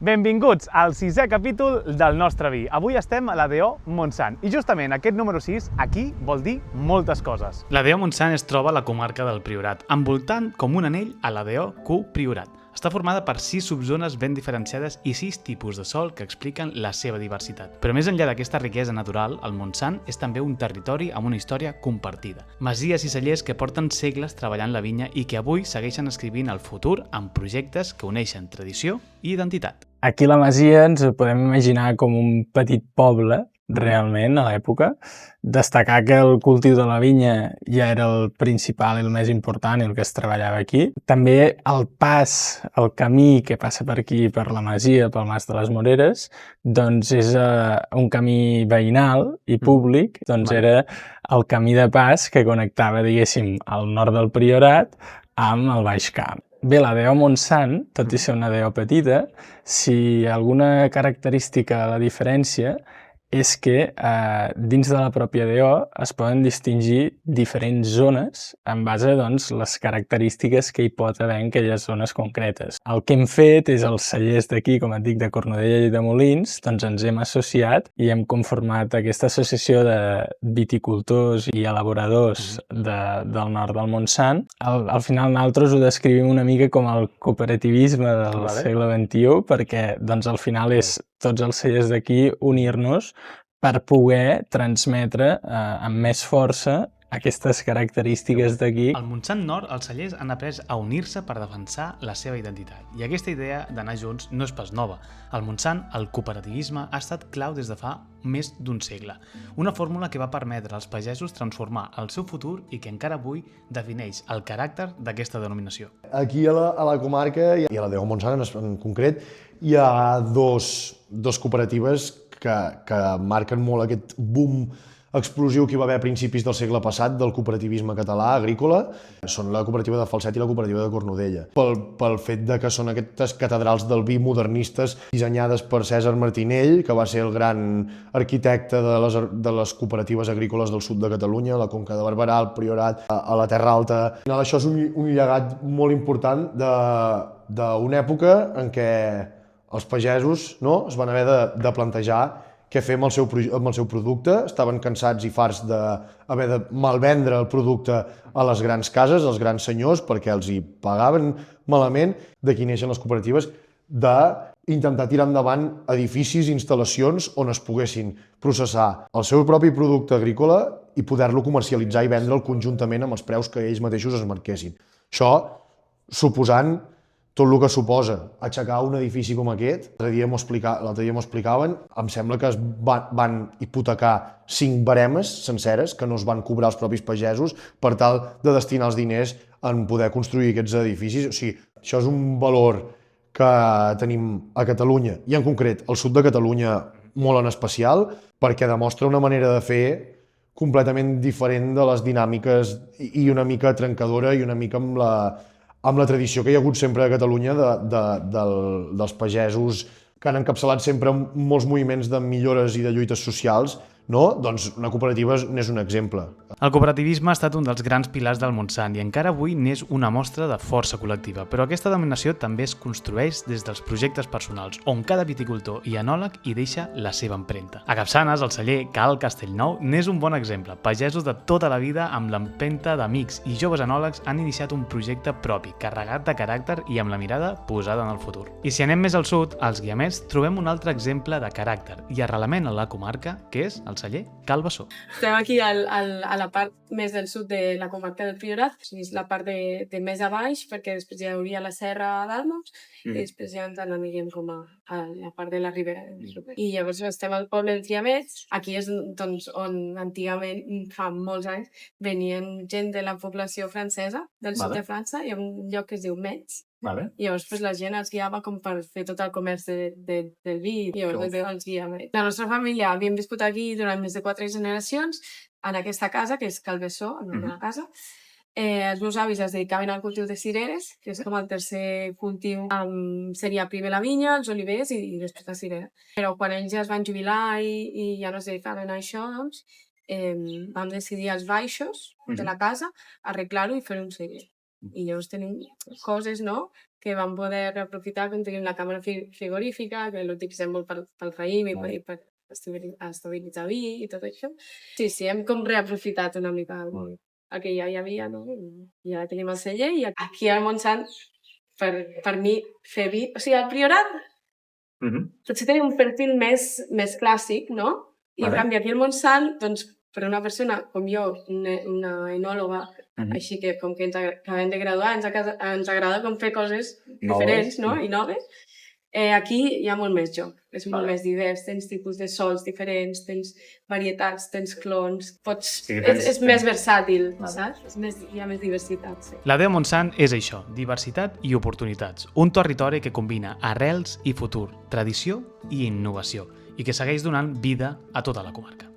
Benvinguts al 6è capítol del nostre vi. Avui estem a la DO Montsant i justament aquest número 6 aquí vol dir moltes coses. La DO Montsant es troba a la comarca del Priorat, envoltant com un anell a la DO Q Priorat. Està formada per 6 subzones ben diferenciades i 6 tipus de sòl que expliquen la seva diversitat. Però més enllà d'aquesta riquesa natural, el Montsant és també un territori amb una història compartida. Masies i cellers que porten segles treballant la vinya i que avui segueixen escrivint el futur amb projectes que uneixen tradició i identitat. Aquí la Masia ens ho podem imaginar com un petit poble, realment, a l'època. Destacar que el cultiu de la vinya ja era el principal i el més important, el que es treballava aquí. També el pas, el camí que passa per aquí, per la Masia, pel Mas de les Moreres, doncs és un camí veïnal i públic, doncs era el camí de pas que connectava, diguéssim, el nord del Priorat amb el Baix Camp. Bé, la DO Montsant, tot i ser una DO petita, si alguna característica la diferència és que dins de la pròpia DO es poden distingir diferents zones en base a les característiques que hi pot haver en aquelles zones concretes. El que hem fet és els cellers d'aquí, com et dic, de Cornudella i de Molins, doncs ens hem associat i hem conformat aquesta associació de viticultors i elaboradors del nord del Montsant. Al final nosaltres ho descrivim una mica com el cooperativisme del segle XXI, perquè doncs, al final és tots els cellers d'aquí unir-nos per poder transmetre amb més força aquestes característiques d'aquí. Al Montsant Nord, els cellers han après a unir-se per defensar la seva identitat. I aquesta idea d'anar junts no és pas nova. Al Montsant, el cooperativisme ha estat clau des de fa més d'un segle. Una fórmula que va permetre als pagesos transformar el seu futur i que encara avui defineix el caràcter d'aquesta denominació. Aquí a la comarca i a la DO Montsant en concret hi ha dos cooperatives que marquen molt aquest boom explosiu que hi va haver a principis del segle passat del cooperativisme català agrícola. Són la cooperativa de Falset i la cooperativa de Cornudella. Pel fet de que són aquestes catedrals del vi modernistes dissenyades per Cèsar Martinell, que va ser el gran arquitecte de les cooperatives agrícoles del sud de Catalunya, la Conca de Barberà, el Priorat, a la Terra Alta. Al final això és un llegat molt important d'una època en què els pagesos es van haver de plantejar què fer amb el seu producte. Estaven cansats i farts d'haver de malvendre el producte a les grans cases, als grans senyors, perquè els hi pagaven malament. D'aquí neixen les cooperatives d'intentar tirar endavant edificis i instal·lacions on es poguessin processar el seu propi producte agrícola i poder-lo comercialitzar i vendre'l conjuntament amb els preus que ells mateixos es marquessin. Això suposant tot el que suposa aixecar un edifici com aquest. L'altre dia m'ho explicaven, em sembla que es van hipotecar 5 baremes senceres que no es van cobrar els propis pagesos per tal de destinar els diners en poder construir aquests edificis. O sigui, això és un valor que tenim a Catalunya i en concret al sud de Catalunya molt en especial, perquè demostra una manera de fer completament diferent de les dinàmiques i una mica trencadora i una mica amb la tradició que hi ha hagut sempre a Catalunya dels pagesos que han encapçalat sempre molts moviments de millores i de lluites socials, doncs una cooperativa n'és un exemple. El cooperativisme ha estat un dels grans pilars del Montsant i encara avui n'és una mostra de força col·lectiva, però aquesta denominació també es construeix des dels projectes personals, on cada viticultor i enòleg hi deixa la seva empremta. A Capçanes, el celler Cal Castellnou n'és un bon exemple. Pagesos de tota la vida amb l'empenta d'amics i joves enòlegs han iniciat un projecte propi, carregat de caràcter i amb la mirada posada en el futur. I si anem més al sud, als Guiamets, trobem un altre exemple de caràcter i arrelament a la comarca, que és el celler Cal Bassó. Estem aquí a la part més del sud de la comarca del Priorat, és la part de més a baix, perquè després hi hauria la serra d'Almos i després ja ens n'aniríem com a la part de la Ribera. I llavors estem al poble dels Guiamets. Aquí és on antigament, fa molts anys, venien gent de la població francesa del sud de França. Hi ha un lloc que es diu Metz. I llavors la gent els guiava com per fer tot el comerç del vi i llavors els guiava. La nostra família havíem viscut aquí durant més de 4 generacions en aquesta casa, que és Cal Bassó, en una casa. Els meus avis es dedicaven al cultiu de cireres, que és com el tercer cultiu. Seria primer la vinya, els olivers i després la cirera. Però quan ells ja es van jubilar i ja no es dedicaven a això, doncs, vam decidir als baixos de la casa arreglar-ho i fer un celler. I llavors tenim coses que vam poder aprofitar quan tenim la càmera frigorífica, que l'utilitzem molt pel raïm i per estabilitzar vi i tot això. Sí, hem com reaprofitat una mica el que ja hi havia, no? I ja tenim el celler i aquí al Montsant, per mi, fer vi... O sigui, al Priorat potser tenim un perfil més clàssic, no? I en canvi aquí al Montsant, doncs, per una persona com jo, una enòloga, així que com que ens acabem de graduar, ens agrada com fer coses diferents, no? I noves. Aquí hi ha molt més joc, és molt més divers, tens tipus de sols diferents, tens varietats, tens clons, és més versàtil, saps? Hi ha més diversitat, sí. La DEO Montsant és això, diversitat i oportunitats. Un territori que combina arrels i futur, tradició i innovació, i que segueix donant vida a tota la comarca.